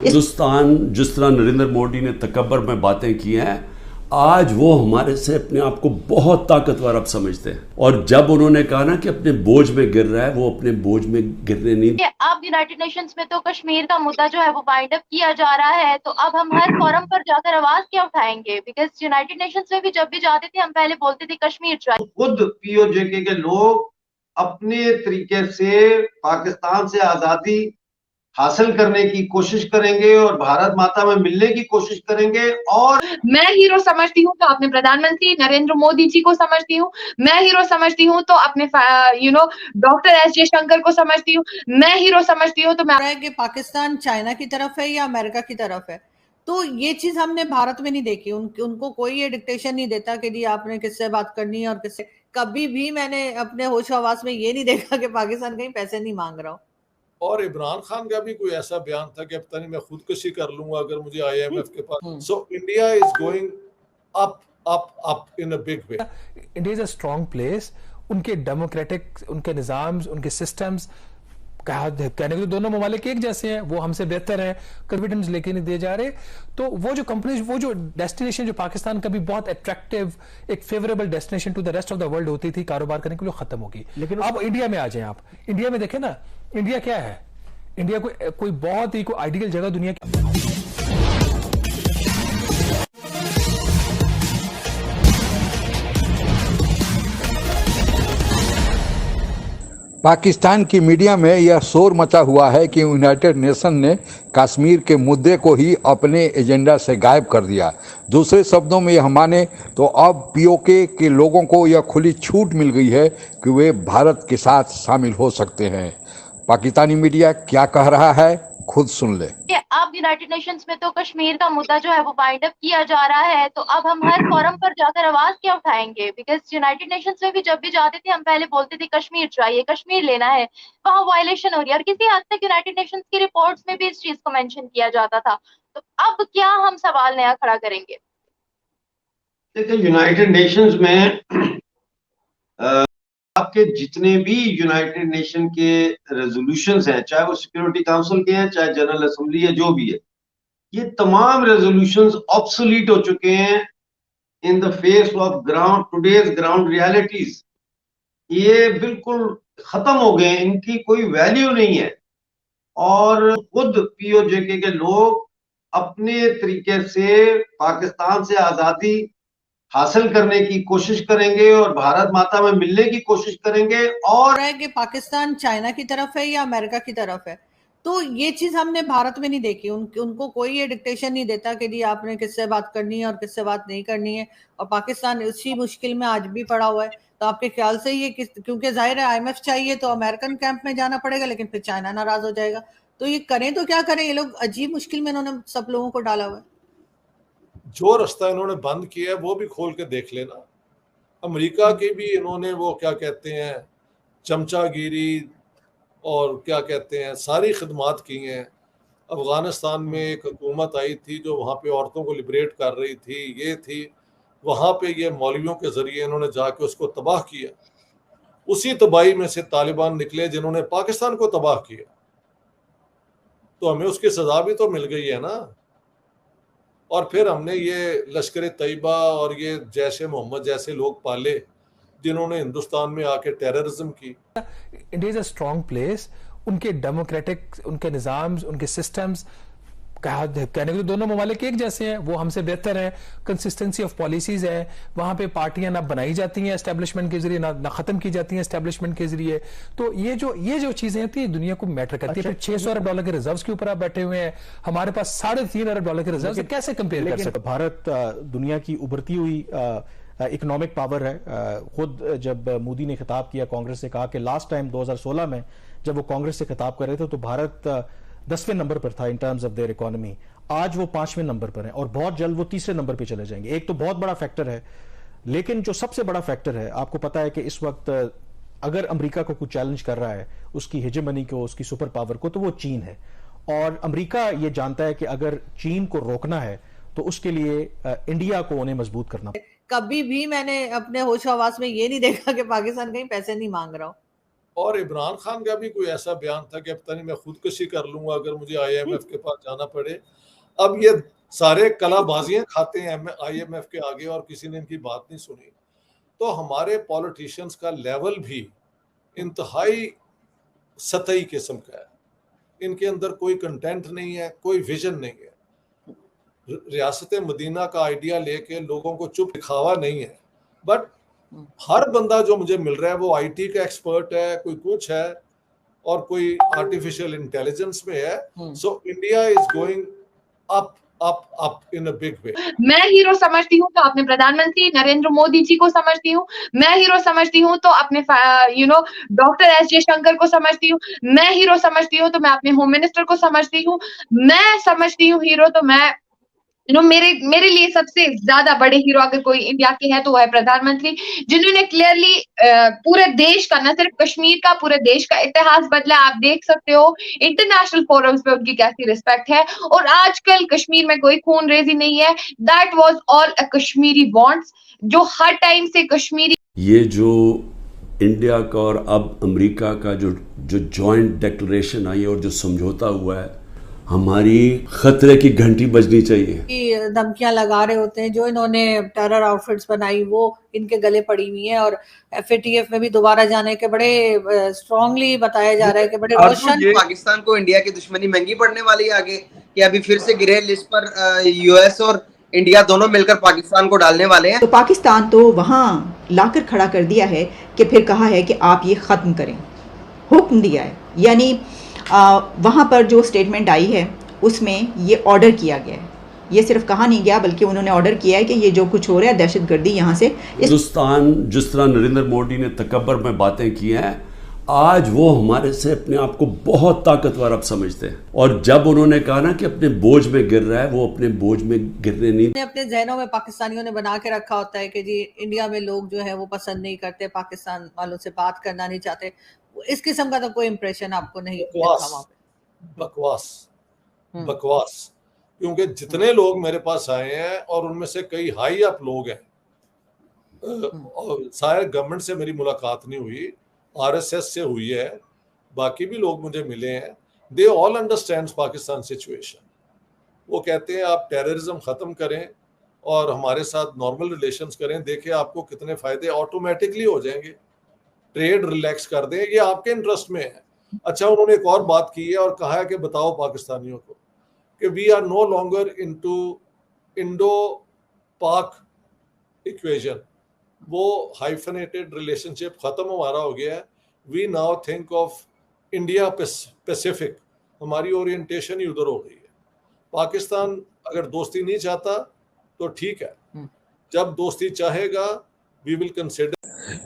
हिंदुस्तान जिस तरह नरेंद्र मोदी ने तकब्बर में बातें की हैं, आज वो हमारे से अपने आप को बहुत ताकतवर अब समझते हैं। और जब उन्होंने कहा ना कि अपने बोझ में गिर रहा है, वो अपने बोझ में गिरने नहीं। अब यूनाइटेड नेशंस में तो कश्मीर का मुद्दा जो है वो वाइंड अप किया जा रहा है, तो अब हम हर फोरम पर जाकर आवाज क्या उठाएंगे? बिकॉज यूनाइटेड नेशंस में भी जब भी जाते थे हम पहले बोलते थे कश्मीर चाहिए। खुद पीओजेके के लोग अपने तरीके से पाकिस्तान से आजादी हासिल करने की कोशिश करेंगे और भारत माता में मिलने की कोशिश करेंगे। और मैं हीरो समझती हूँ तो अपने प्रधानमंत्री नरेंद्र मोदी जी को समझती हूँ। मैं हीरो समझती हूँ तो अपने डॉक्टर एस जयशंकर को समझती हूँ। मैं हीरो समझती हूँ तो मैं कि पाकिस्तान चाइना की तरफ है या अमेरिका की तरफ है। तो ये चीज हमने भारत में नहीं देखी। उनको कोई ये डिक्टेशन नहीं देता कि जी आपने किससे बात करनी है और किससे। कभी भी मैंने अपने होश हवास में ये नहीं देखा कि पाकिस्तान कहीं पैसे नहीं मांग रहा हो। और इमरान खान का भी कोई ऐसा बयान था कि अब तक मैं खुदकुशी कर लूंगा अगर मुझे आईएमएफ के पास। So India is going up up up in a big way. India is a strong place. उनके डेमोक्रेटिक, उनके निज़ाम्स, उनके सिस्टम्स कहने को तो दोनों ममालिक एक जैसे हैं, वो हमसे बेहतर है, कॉन्फिडेंस लेके नहीं दिए जा रहे। तो वो जो कंपनीज, वो जो डेस्टिनेशन जो पाकिस्तान का भी बहुत अट्रैक्टिव, एक favourable destination to the rest of the world होती थी कारोबार करने के लिए, खत्म होगी। लेकिन अब इंडिया में आ जाए, आप इंडिया में देखें ना, इंडिया क्या है? इंडिया कोई बहुत ही कोई आइडियल जगह दुनिया की। पाकिस्तान की मीडिया में यह शोर मचा हुआ है कि यूनाइटेड नेशन ने कश्मीर के मुद्दे को ही अपने एजेंडा से गायब कर दिया। दूसरे शब्दों में यह माने तो अब पीओके के लोगों को यह खुली छूट मिल गई है कि वे भारत के साथ शामिल हो सकते हैं। पाकिस्तानी मीडिया क्या कह रहा है, खुद सुन ले। अब यूनाइटेड नेशंस में तो कश्मीर का मुद्दा जो है वो वाइंड अप किया जा रहा है, तो अब हम हर फोरम पर जाकर आवाज क्या उठाएंगे? बिकॉज यूनाइटेड नेशंस में भी जब भी जाते थे हम पहले बोलते थे कश्मीर चाहिए, कश्मीर लेना है, वहां वायलेशन हो रही है, और किसी हद तक यूनाइटेड नेशंस की रिपोर्ट्स में भी इस चीज को मेंशन किया जाता था। तो अब क्या हम सवाल नया खड़ा करेंगे? देखिए, यूनाइटेड नेशंस में आपके जितने भी यूनाइटेड नेशन के रेजोल्यूशंस हैं, चाहे वो सिक्योरिटी काउंसिल के हैं, चाहे जनरल असेंबली है, जो भी है, ये तमाम रेजोल्यूशंस ऑब्सोलीट हो चुके हैं in the face of ground today's ground realities. ये बिल्कुल खत्म हो गए, इनकी कोई वैल्यू नहीं है। और खुद पीओजेके के लोग अपने तरीके से पाकिस्तान से आजादी हासिल करने की कोशिश करेंगे और भारत माता में मिलने की कोशिश करेंगे। और है कि पाकिस्तान चाइना की तरफ है या अमेरिका की तरफ है। तो ये चीज हमने भारत में नहीं देखी। उनको कोई ये डिक्टेशन नहीं देता कि जी आपने किससे बात करनी है और किससे बात नहीं करनी है। और पाकिस्तान इसी मुश्किल में आज भी पड़ा हुआ है। तो आपके ख्याल से ये क्योंकि जाहिर है आईएमएफ चाहिए तो अमेरिकन कैंप में जाना पड़ेगा, लेकिन फिर चाइना नाराज हो जाएगा। तो ये करें तो क्या करें? ये लोग अजीब मुश्किल में इन्होंने सब लोगों को डाला हुआ है। जो रास्ता इन्होंने बंद किया है वो भी खोल के देख लेना। अमेरिका के भी इन्होंने वो क्या कहते हैं चमचागिरी और क्या कहते हैं सारी खिदमात की हैं। अफगानिस्तान में एक हुकूमत आई थी जो वहाँ पे औरतों को लिबरेट कर रही थी, ये थी, वहाँ पे ये मौलवियों के ज़रिए इन्होंने जाके उसको तबाह किया। उसी तबाही में से तालिबान निकले जिन्होंने पाकिस्तान को तबाह किया। तो हमें उसकी सज़ा भी तो मिल गई है ना। और फिर हमने ये लश्कर तैयबा और ये जैश मोहम्मद जैसे लोग पाले जिन्होंने हिंदुस्तान में आके टेररिज्म की। India is a strong place. उनके डेमोक्रेटिक, उनके निज़ाम्स, उनके सिस्टम्स कहने को तो दोनों ममालिक एक जैसे हैं, वो हमसे बेहतर है, कंसिस्टेंसी ऑफ पॉलिसीज है। वहां पे पार्टियां ना बनाई जाती हैं एस्टेब्लिशमेंट के जरिए, ना खत्म की जाती हैं एस्टेब्लिशमेंट के जरिए। तो ये जो चीजें होती है दुनिया को मैटर करती है। फिर 600 अरब डॉलर के रिजर्व्स के ऊपर आप बैठे हुए हैं, हमारे पास 3.5 अरब डॉलर के रिजर्व्स, कैसे कंपेयर कर सकते? भारत दुनिया की उभरती हुई इकोनॉमिक पावर है। खुद जब मोदी ने खिताब किया, कांग्रेस से कहा कि लास्ट टाइम 2016 में जब वो कांग्रेस से खिताब कर रहे थे तो भारत 10वें नंबर पर था in terms of their economy. आज वो 5वें नंबर पर है और बहुत जल्द वो 3रे नंबर पे चले जाएंगे। एक तो बहुत बड़ा फैक्टर है, लेकिन जो सबसे बड़ा फैक्टर है, आपको पता है कि इस वक्त अगर अमेरिका को कुछ चैलेंज कर रहा है उसकी हेजेमनी को, उसकी सुपर पावर को, तो वो चीन है। और अमेरिका ये जानता है कि अगर चीन को रोकना है तो उसके लिए इंडिया को उन्हें मजबूत करना। कभी भी मैंने अपने होश हवास में ये नहीं देखा कि पाकिस्तान कहीं पैसे नहीं मांग रहा हो। और इमरान खान का भी कोई ऐसा बयान था कि पता नहीं मैं खुदकुशी कर लूंगा अगर मुझे IMF के पास जाना पड़े। अब ये सारे कलाबाजियां खाते हैं IMF के आगे और किसी ने इनकी बात नहीं सुनी। तो हमारे पॉलिटिशियंस का लेवल भी इंतहाई सतही किस्म का है, इनके अंदर कोई कंटेंट नहीं है, कोई विजन नहीं है। रियासत मदीना का आइडिया लेके लोगों को चुप दिखावा नहीं है, बट हर बंदा जो मुझे मिल रहा है वो IT का एक्सपर्ट है, कोई कुछ है और कोई आर्टिफिशियल इंटेलिजेंस में है। सो India is going up up up in a big वे। मैं हीरो समझती हूँ तो अपने प्रधानमंत्री नरेंद्र मोदी जी को समझती हूँ। मैं हीरो समझती हूँ तो अपने डॉक्टर S जयशंकर को समझती हूँ। मैं हीरो समझती हूँ तो मैं अपने होम मिनिस्टर को समझती हूँ। मैं समझती हूँ हीरो तो मैं मेरे लिए सबसे ज्यादा बड़े हीरो अगर कोई इंडिया के हैं तो वो है प्रधानमंत्री, जिन्होंने क्लियरली पूरे देश का, न सिर्फ कश्मीर का, पूरे देश का इतिहास बदला। आप देख सकते हो इंटरनेशनल फोरम्स पे उनकी कैसी रिस्पेक्ट है। और आजकल कश्मीर में कोई खून रेजी नहीं है। That was all a Kashmiri wants, जो हर टाइम से कश्मीरी। ये जो इंडिया का और अब अमेरिका का जो जॉइंट डिक्लेरेशन आई है और जो समझौता हुआ है, हमारी खतरे की घंटी बजनी चाहिए। कि धमकियां लगा रहे होते हैं, जो इन्होंने टेरर आउटफिट्स बनाई वो इनके गले पड़ी हुई है। और FATF में भी दोबारा जाने के बड़े स्ट्रांगली बताया जा रहा है कि बड़े रोशन। पाकिस्तान को इंडिया की दुश्मनी महंगी पड़ने वाली है आगे, कि अभी फिर से ग्रे लिस्ट पर US और इंडिया दोनों मिलकर पाकिस्तान को डालने वाले हैं। तो पाकिस्तान तो वहां लाकर खड़ा कर दिया है कि फिर कहा है कि आप ये खत्म करें, हुक्म दिया है। यानी वहाँ पर जो स्टेटमेंट आई है उसमें ये ऑर्डर किया गया है। ये सिर्फ कहा नहीं गया बल्कि उन्होंने ऑर्डर किया है कि ये जो कुछ हो रहा है दहशतगर्दी यहाँ से। हिंदुस्तान जिस तरह नरेंद्र मोदी ने तकब्बर में बातें की हैं, आज वो हमारे से अपने आप को बहुत ताकतवर अब समझते हैं। और जब उन्होंने कहा ना कि अपने बोझ में गिर रहा है, वो अपने बोझ में गिरने नहीं। अपने जहनों में पाकिस्तानियों ने बना के रखा होता है कि जी इंडिया में लोग जो है वो पसंद नहीं करते, पाकिस्तान वालों से बात करना नहीं चाहते। इस किस्म का तो कोई इंप्रेशन आपको नहीं दिखा वहां पे। बकवास। क्योंकि जितने लोग मेरे पास आए हैं और उनमें से कई हाई अप लोग हैं, और शायद गवर्नमेंट से मेरी मुलाकात नहीं हुई, RSS से हुई है, बाकी भी लोग मुझे मिले हैं। They all understand Pakistan situation. वो कहते हैं आप टेररिज्म खत्म करें और हमारे साथ नॉर्मल रिलेशंस करें, देखिए आपको कितने फायदे ऑटोमेटिकली हो जाएंगे। ट्रेड रिलैक्स कर दें, ये आपके इंटरेस्ट में है। अच्छा, उन्होंने एक और बात की है और कहा है कि बताओ पाकिस्तानियों को कि we are no longer into Indo Pak equation. वो हाइफनेटेड रिलेशनशिप खत्म हमारा हो गया है। We now think of India Pacific. हमारी ओरिएंटेशन ही उधर हो गई है। पाकिस्तान अगर दोस्ती नहीं चाहता तो ठीक है, जब दोस्ती चाहेगा वी विल कंसिडर।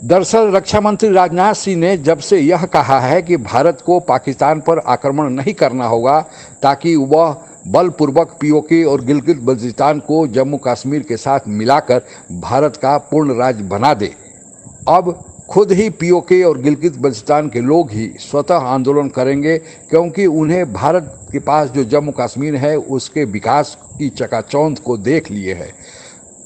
दरअसल रक्षा मंत्री राजनाथ सिंह ने जब से यह कहा है कि भारत को पाकिस्तान पर आक्रमण नहीं करना होगा ताकि वह बलपूर्वक POK और गिलगित बल्तिस्तान को जम्मू कश्मीर के साथ मिलाकर भारत का पूर्ण राज्य बना दे, अब खुद ही POK और गिलगित बल्तिस्तान के लोग ही स्वतः आंदोलन करेंगे, क्योंकि उन्हें भारत के पास जो जम्मू कश्मीर है उसके विकास की चकाचौंध को देख लिए है।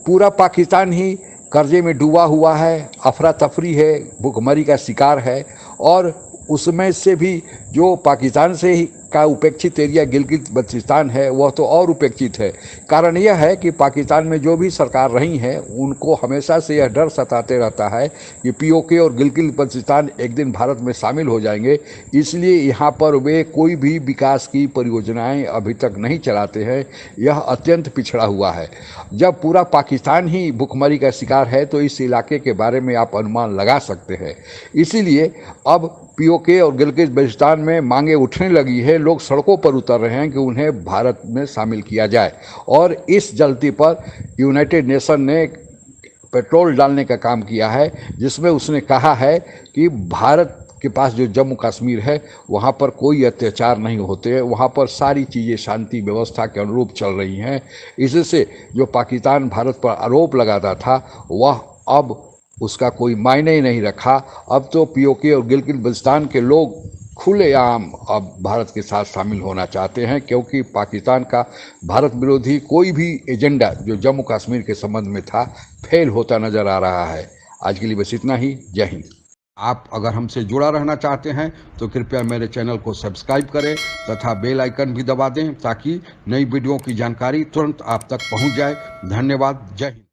पूरा पाकिस्तान ही कर्जे में डूबा हुआ है, अफरा तफरी है, भुखमरी का शिकार है। और उसमें से भी जो पाकिस्तान से ही का उपेक्षित एरिया गिलगित बल्तिस्तान है वह तो और उपेक्षित है। कारण यह है कि पाकिस्तान में जो भी सरकार रही है उनको हमेशा से यह डर सताते रहता है कि POK और गिलगित बल्तिस्तान एक दिन भारत में शामिल हो जाएंगे, इसलिए यहाँ पर वे कोई भी विकास की परियोजनाएं अभी तक नहीं चलाते हैं। यह अत्यंत पिछड़ा हुआ है। जब पूरा पाकिस्तान ही भुखमरी का शिकार है तो इस इलाके के बारे में आप अनुमान लगा सकते हैं। इसीलिए अब POK और गिलगित बल्तिस्तान में मांगे उठने लगी है, लोग सड़कों पर उतर रहे हैं कि उन्हें भारत में शामिल किया जाए। और इस जल्दी पर यूनाइटेड नेशन ने पेट्रोल डालने का काम किया है, जिसमें उसने कहा है कि भारत के पास जो जम्मू कश्मीर है वहाँ पर कोई अत्याचार नहीं होते हैं, वहाँ पर सारी चीज़ें शांति व्यवस्था के अनुरूप चल रही हैं। इससे जो पाकिस्तान भारत पर आरोप लगाता था वह अब उसका कोई मायने ही नहीं रखा। अब तो POK और गिलगित बल्तिस्तान के लोग खुलेआम अब भारत के साथ शामिल होना चाहते हैं, क्योंकि पाकिस्तान का भारत विरोधी कोई भी एजेंडा जो जम्मू कश्मीर के संबंध में था फेल होता नजर आ रहा है। आज के लिए बस इतना ही। जय हिंद। आप अगर हमसे जुड़ा रहना चाहते हैं तो कृपया मेरे चैनल को सब्सक्राइब करें तथा बेल आइकन भी दबा दें ताकि नई वीडियो की जानकारी तुरंत आप तक पहुंच जाए। धन्यवाद। जय हिंद।